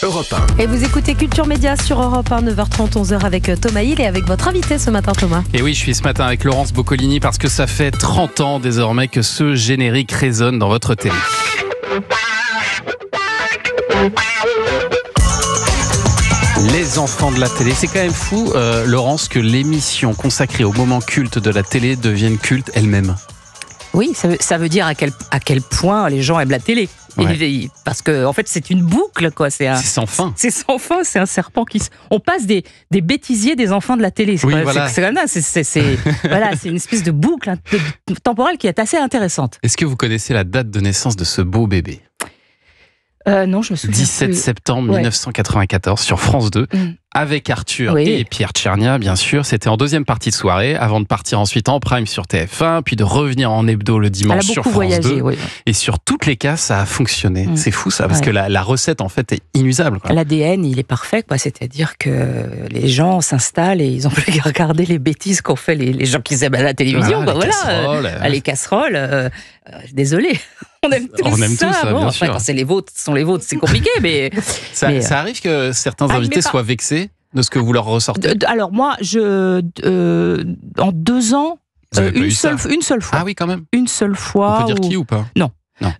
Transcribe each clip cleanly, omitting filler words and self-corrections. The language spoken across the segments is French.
Europe 1. Et vous écoutez Culture Média sur Europe 1, 9h30, 11h avec Thomas Hill et avec votre invité ce matin, Thomas. Et oui, je suis ce matin avec Laurence Boccolini parce que ça fait 30 ans désormais que ce générique résonne dans votre télé. Les enfants de la télé, c'est quand même fou, Laurence, que l'émission consacrée au moment culte de la télé devienne culte elle-même. Oui, ça veut dire à quel point les gens aiment la télé. Ouais. Parce que en fait, c'est une boucle, quoi. C'est sans fin. C'est sans fin. C'est un serpent qui. On passe des bêtisiers des enfants de la télé. C'est oui, comme voilà. ça. Voilà, c'est une espèce de boucle temporelle qui est assez intéressante. Est-ce que vous connaissez la date de naissance de ce beau bébé ? Non, je me souviens. 17 plus. septembre 1994 sur France 2. Avec Arthur et Pierre Tchernia, bien sûr. C'était en deuxième partie de soirée, avant de partir ensuite en prime sur TF1, puis de revenir en hebdo le dimanche sur France 2. Oui. Et sur toutes les cases, ça a fonctionné. C'est fou ça, parce que la recette, en fait, est inusable. Quoi. L'ADN, il est parfait, quoi. C'est-à-dire que les gens s'installent et ils ont plus qu'à regarder les bêtises qu'ont fait les gens qui aiment à la télévision. Les casseroles. Désolé. On aime tout ça. Bien sûr. Quand c'est les vôtres, c'est compliqué, mais... Ça arrive que certains invités soient vexés de ce que vous leur ressortez. Alors moi, en 2 ans, une seule fois. Ah oui, quand même. Une seule fois. On peut dire qui ou pas ? Non. Non.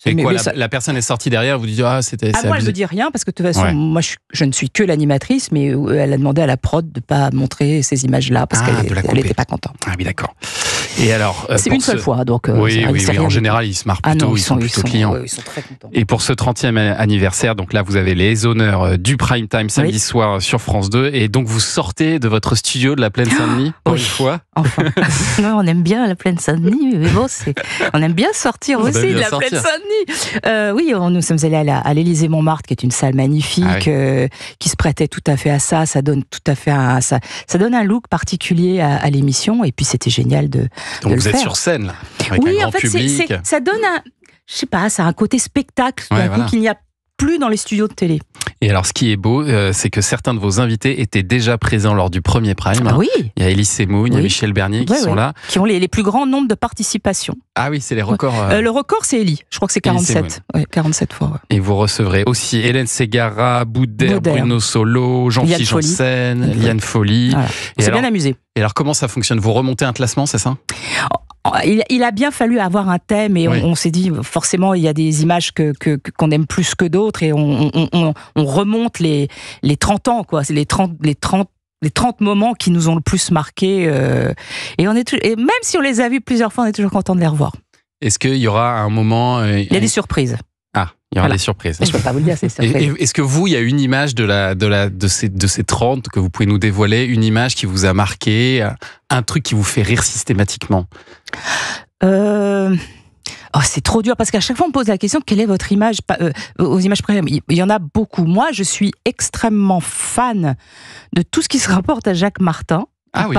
Et quoi, la personne est sortie derrière, vous dites c'était moi, elle ne me dit rien parce que de toute façon, moi, je ne suis que l'animatrice, mais elle a demandé à la prod de ne pas montrer ces images-là parce qu'elle n'était pas contente. Ah oui, d'accord. Et alors, c'est une seule fois, donc. Oui. En général, ils se marrent plutôt, ils sont plutôt clients. Ils sont très contents. Et pour ce 30e anniversaire, donc là, vous avez les honneurs du prime time samedi soir sur France 2, et donc vous sortez de votre studio de la Plaine Saint-Denis pour une fois. Enfin, non, on aime bien la Plaine Saint-Denis, mais bon, on aime bien sortir aussi de la Plaine Saint-Denis. Oui, nous sommes allés à l'Élysée-Montmartre, qui est une salle magnifique, qui se prêtait tout à fait à ça. Ça donne tout à fait ça donne un look particulier à l'émission, et puis c'était génial de. Donc vous êtes sur scène, là, avec un grand public. Ça donne ça a un côté spectacle, qu'il n'y a plus dans les studios de télé. Et alors, ce qui est beau, c'est que certains de vos invités étaient déjà présents lors du premier prime. Ah oui. Il y a Elie Semoun, il y a Michel Bernier qui sont là. Qui ont les plus grands nombres de participations. Ah oui, c'est les records. Le record, c'est Elie. Je crois que c'est 47. 47 fois. Ouais. Et vous recevrez aussi Hélène Ségara, Boudère, Bruno Solo, Jean-Philippe Janssen, Liane Folly. Voilà. On s'est bien amusé. Et alors, comment ça fonctionne ? Vous remontez un classement, c'est ça ? Il a bien fallu avoir un thème et on s'est dit forcément il y a des images qu'on aime plus que d'autres et on remonte les 30 ans, quoi. C'est les 30 moments qui nous ont le plus marqué et même si on les a vus plusieurs fois, on est toujours content de les revoir. Est-ce qu'il y aura un moment Il y a des surprises. Il y aura des surprises. Mais je ne peux pas vous le dire, c'est surprise. Est-ce que vous, il y a une image de ces 30 que vous pouvez nous dévoiler, une image qui vous a marqué, un truc qui vous fait rire systématiquement ? C'est trop dur parce qu'à chaque fois on me pose la question quelle est votre image aux images préférées. Il y en a beaucoup. Moi, je suis extrêmement fan de tout ce qui se rapporte à Jacques Martin. Ah oui.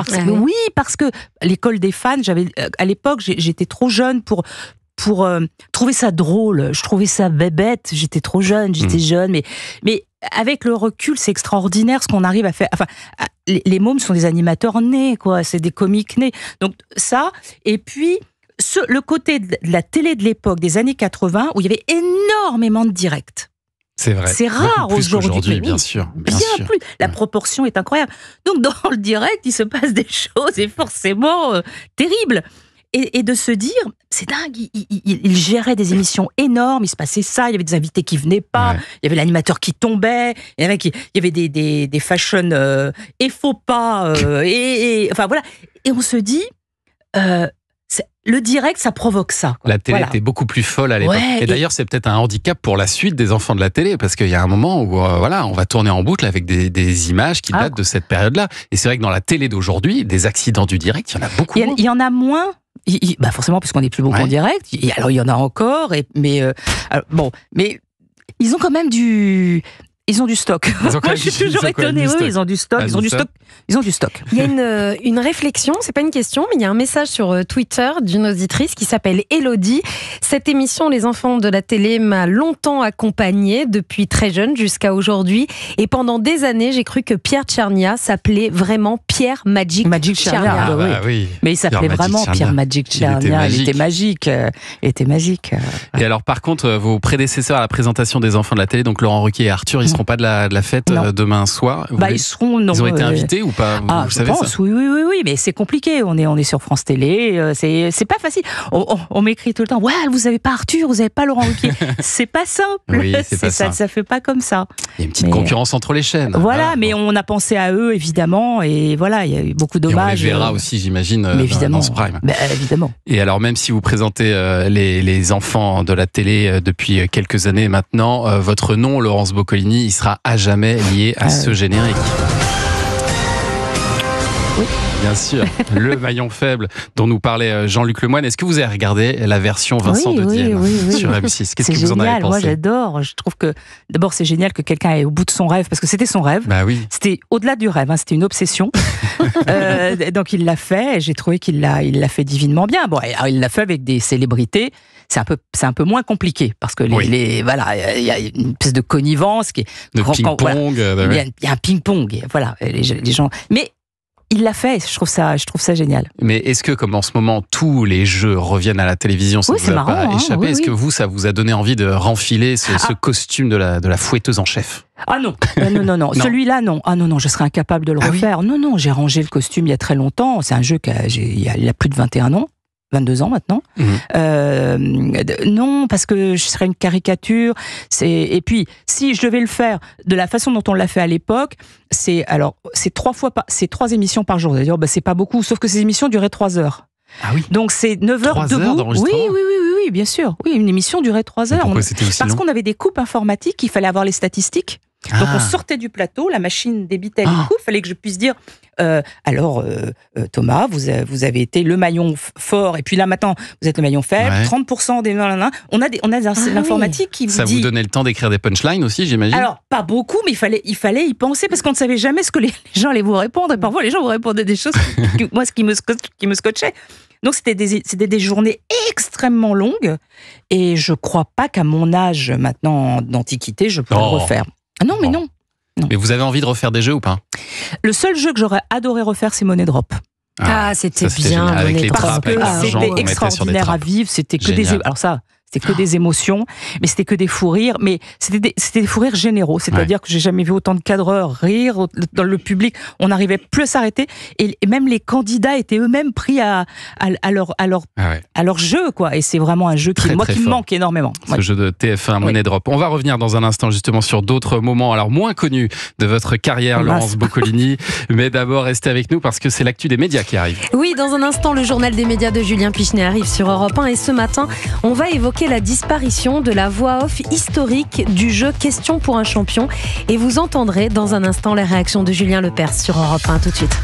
Parce que l'école des fans, à l'époque, j'étais trop jeune pour trouver ça drôle. Je trouvais ça bébête. J'étais trop jeune, mais avec le recul, c'est extraordinaire ce qu'on arrive à faire. Enfin, les mômes sont des animateurs nés, quoi. C'est des comiques nés. Donc ça, et puis le côté de la télé de l'époque, des années 80, où il y avait énormément de directs. C'est vrai. C'est rare aujourd'hui. Bien sûr. Bien plus. La proportion est incroyable. Donc dans le direct, il se passe des choses et forcément terribles. Et de se dire, c'est dingue, il gérait des émissions énormes, il se passait ça, il y avait des invités qui venaient pas, il y avait l'animateur qui tombait, il y avait des fashion et faux pas, enfin voilà. Et on se dit, le direct, ça provoque ça, quoi. La télé était beaucoup plus folle à l'époque. Et d'ailleurs, c'est peut-être un handicap pour la suite des enfants de la télé, parce qu'il y a un moment où on va tourner en boucle avec des images qui datent de cette période-là. Et c'est vrai que dans la télé d'aujourd'hui, des accidents du direct, il y en a beaucoup moins. Il y en a moins. Forcément, puisqu'on n'est plus beaucoup en direct. Alors, il y en a encore. Mais ils ont quand même Ils ont du stock. Moi, je suis toujours étonnée. Oui, ils ont du stock. Ils ont du stock. Il y a une réflexion, c'est pas une question, mais il y a un message sur Twitter d'une auditrice qui s'appelle Elodie. Cette émission, Les enfants de la télé, m'a longtemps accompagnée depuis très jeune jusqu'à aujourd'hui. Et pendant des années, j'ai cru que Pierre Tchernia s'appelait vraiment Pierre Magic Tchernia. Ah bah oui. Mais il s'appelait vraiment Pierre Magic Tchernia. Il était magique. Et alors, par contre, vos prédécesseurs à la présentation des enfants de la télé, donc Laurent Ruquier et Arthur, ils seront pas de la fête demain soir. Ils seront. Non, ils ont été invités ou pas? Vous savez pense, ça oui, mais c'est compliqué. On est sur France Télé, c'est pas facile. On m'écrit tout le temps. Ouais, vous avez pas Arthur, vous avez pas Laurent Ruquier. C'est pas simple. Oui, c'est pas ça. Ça fait pas comme ça. Il y a une petite concurrence entre les chaînes. Voilà, mais on a pensé à eux évidemment, et voilà, il y a eu beaucoup d'hommages. Et on les verra aussi, j'imagine, dans ce prime. Évidemment. Et alors, même si vous présentez les enfants de la télé depuis quelques années maintenant, votre nom, Laurence Boccolini, il sera à jamais lié à ce générique. Oui. Bien sûr, le maillon faible dont nous parlait Jean-Luc Lemoyne. Est-ce que vous avez regardé la version Vincent de Dienne sur M6? Qu'est-ce que vous en avez pensé? Moi, j'adore. Je trouve que d'abord c'est génial que quelqu'un est au bout de son rêve, parce que c'était son rêve. Bah oui. C'était au-delà du rêve, c'était une obsession. Donc il l'a fait. Et j'ai trouvé qu'il l'a fait divinement bien. Bon, alors, il l'a fait avec des célébrités. C'est un peu moins compliqué parce que voilà, il y a une espèce de connivence qui est de ping-pong. Voilà. Il y a un ping-pong. Voilà, les gens. Mais il l'a fait, je trouve ça génial. Mais est-ce que, comme en ce moment, tous les jeux reviennent à la télévision, ça vous a pas échappé? Est-ce que ça vous a donné envie de renfiler ce costume de la fouetteuse en chef? Ah non. Non. Celui-là, non. Ah non, je serais incapable de le refaire. Oui. Non, j'ai rangé le costume il y a très longtemps. C'est un jeu il a plus de 21 ans. 22 ans maintenant. Non, parce que je serais une caricature. Et puis, si je devais le faire de la façon dont on l'a fait à l'époque, c'est 3 émissions par jour. C'est-à-dire, c'est pas beaucoup, sauf que ces émissions duraient 3 heures. Ah oui. Donc c'est 9 heures debout. Oui, bien sûr. Oui, une émission durait 3 heures. Pourquoi c'était aussi long? Parce qu'on avait des coupes informatiques, il fallait avoir les statistiques. Donc on sortait du plateau, la machine débitait les coupes, il fallait que je puisse dire Thomas, vous avez été le maillon fort, et puis là maintenant vous êtes le maillon faible, 30% des... On a l'informatique qui vous dit... Ça vous donnait le temps d'écrire des punchlines aussi, j'imagine? Alors, pas beaucoup, mais il fallait y penser, parce qu'on ne savait jamais ce que les gens allaient vous répondre, et parfois les gens vous répondaient des choses qui me scotchaient. Donc c'était des journées extrêmement longues, et je crois pas qu'à mon âge maintenant d'antiquité, je pourrais le refaire. Ah non, mais non. Mais vous avez envie de refaire des jeux ou pas? Le seul jeu que j'aurais adoré refaire, c'est Money Drop. C'était bien. Avec les trappes, c'était extraordinaire à vivre. C'était que des émotions, mais c'était que des fous rires. Mais c'était des fous rires généraux. C'est-à-dire que j'ai jamais vu autant de cadreurs rire dans le public. On n'arrivait plus à s'arrêter. Et même les candidats étaient eux-mêmes pris à leur jeu, quoi. Et c'est vraiment un jeu qui me manque énormément. Ce jeu de TF1, Money Drop. On va revenir dans un instant justement sur d'autres moments, alors moins connus de votre carrière, Laurence Boccolini. Mais d'abord, restez avec nous parce que c'est l'actu des médias qui arrive. Oui, dans un instant, le journal des médias de Julien Pichenet arrive sur Europe 1. Et ce matin, on va évoquer la disparition de la voix off historique du jeu Question pour un champion. Et vous entendrez dans un instant la réaction de Julien Lepers sur Europe 1. Tout de suite.